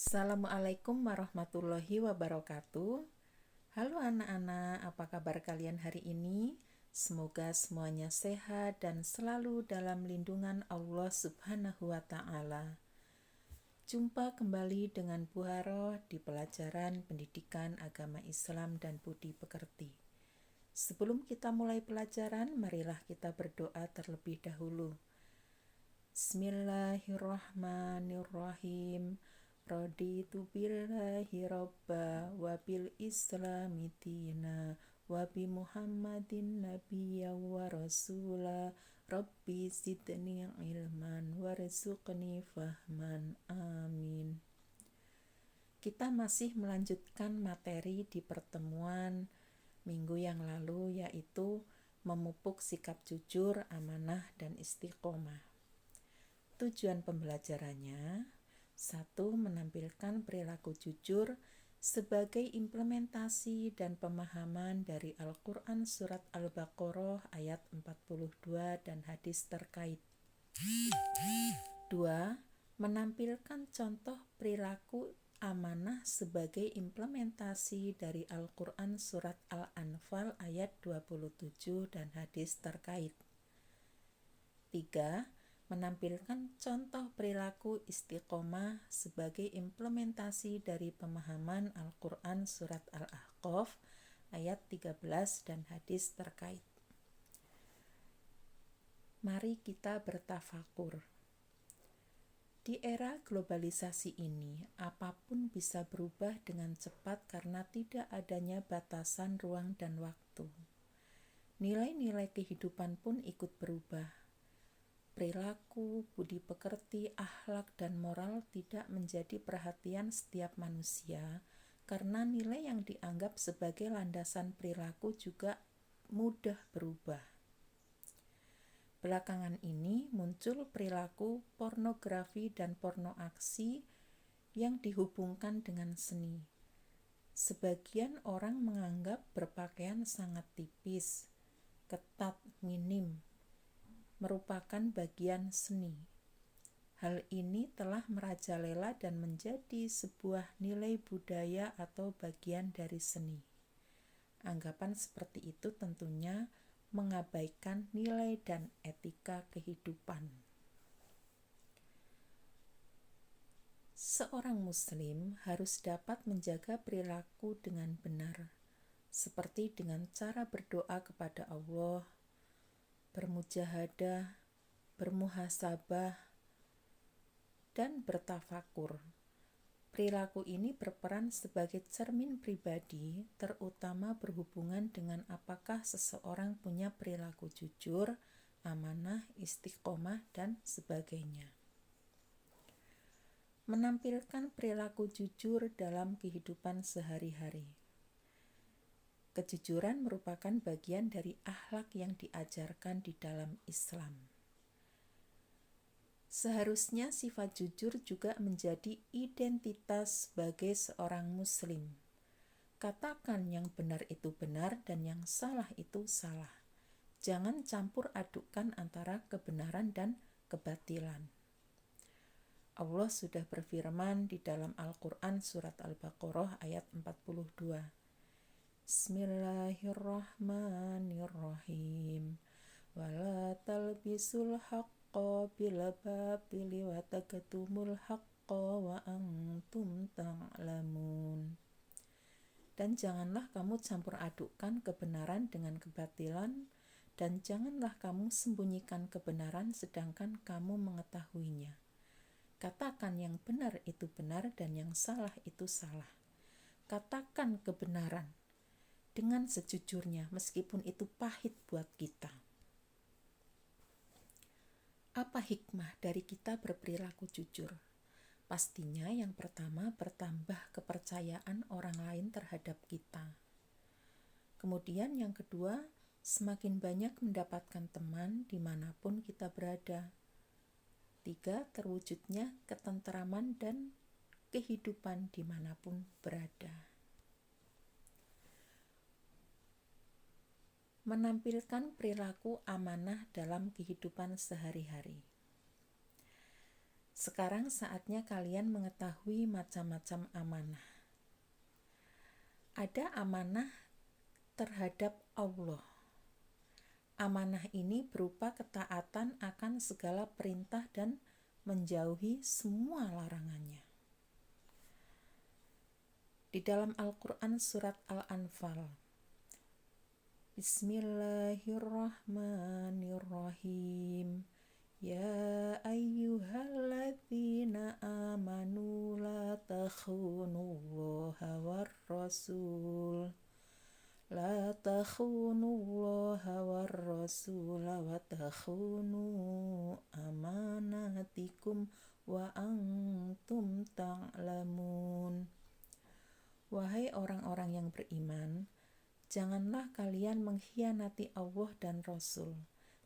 Assalamualaikum warahmatullahi wabarakatuh. Halo anak-anak, apa kabar kalian hari ini? Semoga semuanya sehat dan selalu dalam lindungan Allah Subhanahu wa Ta'ala. Jumpa kembali dengan Bu Haroh di pelajaran Pendidikan Agama Islam dan Budi Pekerti. Sebelum kita mulai pelajaran, marilah kita berdoa terlebih dahulu. Bismillahirrahmanirrahim. Raditu billahi robba wa bil islami dina wa bi muhammadin nabiyya wa rasula rabbi zidni ilman warzuqni fahman amin. Kita masih melanjutkan materi di pertemuan minggu yang lalu, yaitu memupuk sikap jujur, amanah, dan istiqomah. Tujuan pembelajarannya: 1. Menampilkan perilaku jujur sebagai implementasi dan pemahaman dari Al-Quran Surat Al-Baqarah ayat 42 dan hadis terkait. 2. Menampilkan contoh perilaku amanah sebagai implementasi dari Al-Quran Surat Al-Anfal ayat 27 dan hadis terkait. 3. Menampilkan contoh perilaku istiqomah sebagai implementasi dari pemahaman Al-Quran Surat Al-Ahqaf ayat 13 dan hadis terkait. Mari kita bertafakur. Di era globalisasi ini, apapun bisa berubah dengan cepat karena tidak adanya batasan ruang dan waktu. Nilai-nilai kehidupan pun ikut berubah. Perilaku, budi pekerti, akhlak, dan moral tidak menjadi perhatian setiap manusia karena nilai yang dianggap sebagai landasan perilaku juga mudah berubah. Belakangan ini muncul perilaku pornografi dan pornoaksi yang dihubungkan dengan seni. Sebagian orang menganggap berpakaian sangat tipis, ketat, minim merupakan bagian seni. Hal ini telah merajalela dan menjadi sebuah nilai budaya atau bagian dari seni. Anggapan seperti itu tentunya mengabaikan nilai dan etika kehidupan. Seorang muslim harus dapat menjaga perilaku dengan benar, seperti dengan cara berdoa kepada Allah, bermujahadah, bermuhasabah, dan bertafakur. Perilaku ini berperan sebagai cermin pribadi, terutama berhubungan dengan apakah seseorang punya perilaku jujur, amanah, istiqomah, dan sebagainya. Menampilkan perilaku jujur dalam kehidupan sehari-hari. Kejujuran merupakan bagian dari akhlak yang diajarkan di dalam Islam. Seharusnya sifat jujur juga menjadi identitas sebagai seorang muslim. Katakan yang benar itu benar dan yang salah itu salah. Jangan campur adukkan antara kebenaran dan kebatilan. Allah sudah berfirman di dalam Al-Quran Surat Al-Baqarah ayat 42. Bismillahirrahmanirrahim. Wala talbisul haqqa bil batili wa taktumul haqqa wa antum ta'lamun. Dan janganlah kamu campur adukkan kebenaran dengan kebatilan, dan janganlah kamu sembunyikan kebenaran sedangkan kamu mengetahuinya. Katakan yang benar itu benar dan yang salah itu salah. Katakan kebenaran dengan sejujurnya meskipun itu pahit buat kita. Apa hikmah dari kita berperilaku jujur? Pastinya yang pertama, bertambah kepercayaan orang lain terhadap kita. Kemudian yang kedua, semakin banyak mendapatkan teman dimanapun kita berada. 3. Terwujudnya ketenteraman dan kehidupan dimanapun berada. Menampilkan perilaku amanah dalam kehidupan sehari-hari. Sekarang saatnya kalian mengetahui macam-macam amanah. Ada amanah terhadap Allah. Amanah ini berupa ketaatan akan segala perintah dan menjauhi semua larangannya. Di dalam Al-Quran surat Al-Anfal, Bismillahirrahmanirrahim. Ya ayyuhalladzina amanu la takhunullaha war-rasul wa takhunu amanatikum wa antum ta'lamun. Wahai orang-orang yang beriman, janganlah kalian mengkhianati Allah dan Rasul,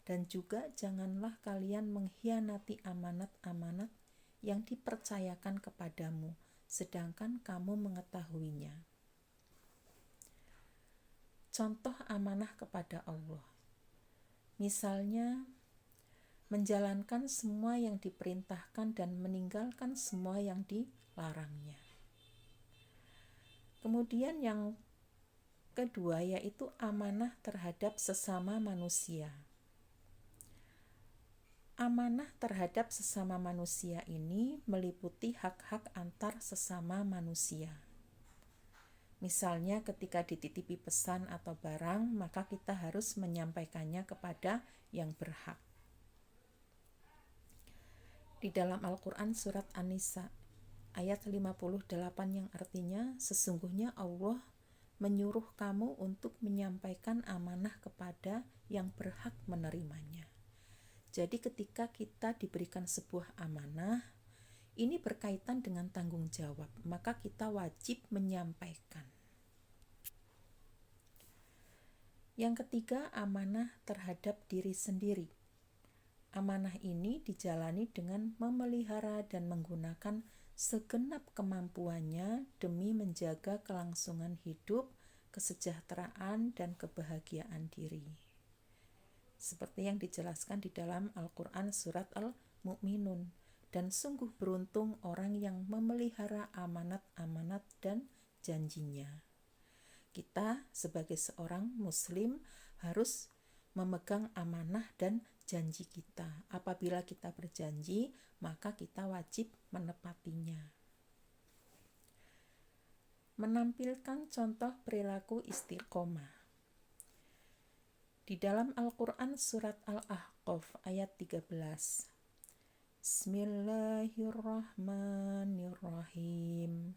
dan juga janganlah kalian mengkhianati amanat-amanat yang dipercayakan kepadamu, sedangkan kamu mengetahuinya. Contoh amanah kepada Allah, misalnya menjalankan semua yang diperintahkan dan meninggalkan semua yang dilarangnya. Kemudian yang kedua yaitu amanah terhadap sesama manusia. Amanah terhadap sesama manusia ini meliputi hak-hak antar sesama manusia. Misalnya ketika dititipi pesan atau barang, maka kita harus menyampaikannya kepada yang berhak. Di dalam Al-Quran surat An-Nisa ayat 58 yang artinya, sesungguhnya Allah menyuruh kamu untuk menyampaikan amanah kepada yang berhak menerimanya. Jadi ketika kita diberikan sebuah amanah, ini berkaitan dengan tanggung jawab, maka kita wajib menyampaikan. Yang ketiga, amanah terhadap diri sendiri. Amanah ini dijalani dengan memelihara dan menggunakan segenap kemampuannya demi menjaga kelangsungan hidup, kesejahteraan, dan kebahagiaan diri. Seperti yang dijelaskan di dalam Al-Quran surat Al-Mu'minun. Dan sungguh beruntung orang yang memelihara amanat-amanat dan janjinya. Kita sebagai seorang muslim harus memegang amanah dan janji kita. Apabila kita berjanji, maka kita wajib menepatinya. Menampilkan contoh perilaku istiqomah. Di dalam Al-Quran surat Al-Ahqaf ayat 13. Bismillahirrahmanirrahim.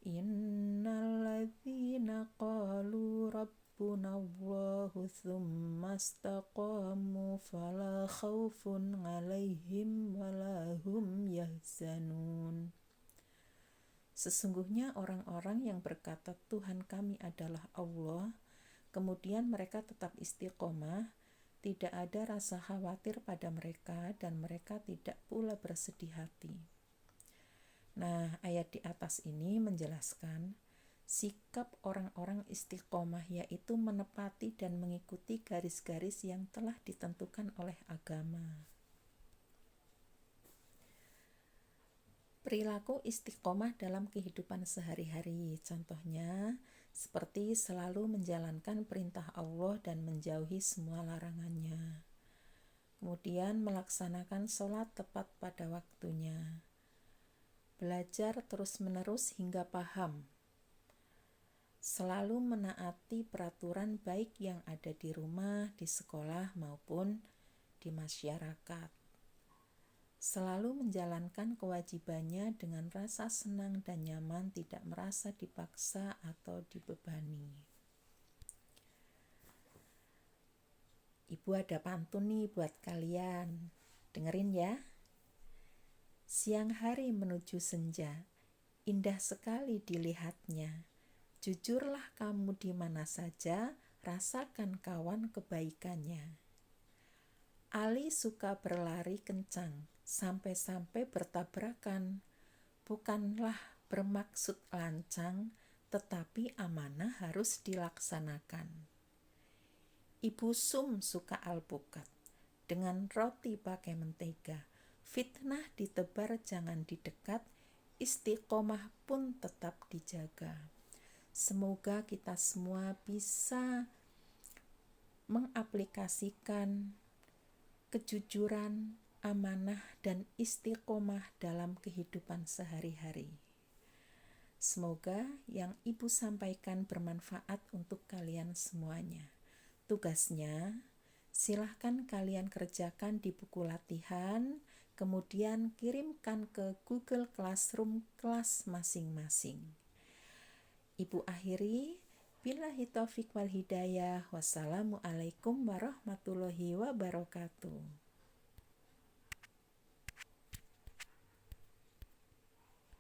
Innalladzina qalu rabbunallahu tsumma istaqamu fala khaufun 'alaihim wala hum yahzanun. Sesungguhnya orang-orang yang berkata Tuhan kami adalah Allah, kemudian mereka tetap istiqomah, tidak ada rasa khawatir pada mereka dan mereka tidak pula bersedih hati. Nah, ayat di atas ini menjelaskan sikap orang-orang istiqomah, yaitu menepati dan mengikuti garis-garis yang telah ditentukan oleh agama. Perilaku istiqomah dalam kehidupan sehari-hari, contohnya seperti selalu menjalankan perintah Allah dan menjauhi semua larangannya. Kemudian melaksanakan sholat tepat pada waktunya. Belajar terus-menerus hingga paham. Selalu menaati peraturan baik yang ada di rumah, di sekolah, maupun di masyarakat. Selalu menjalankan kewajibannya dengan rasa senang dan nyaman, tidak merasa dipaksa atau dibebani. Ibu ada pantun nih buat kalian. Dengerin ya. Siang hari menuju senja, indah sekali dilihatnya. Jujurlah kamu di mana saja, rasakan kawan kebaikannya. Ali suka berlari kencang, sampai-sampai bertabrakan. Bukanlah bermaksud lancang, tetapi amanah harus dilaksanakan. Ibu Sum suka alpukat, dengan roti pakai mentega. Fitnah ditebar jangan didekat, istiqomah pun tetap dijaga. Semoga kita semua bisa mengaplikasikan kejujuran, amanah, dan istiqomah dalam kehidupan sehari-hari. Semoga yang Ibu sampaikan bermanfaat untuk kalian semuanya. Tugasnya, silahkan kalian kerjakan di buku latihan, kemudian kirimkan ke Google Classroom kelas masing-masing. Ibu akhiri, billahi taufiq wal hidayah. Wassalamualaikum warahmatullahi wabarakatuh.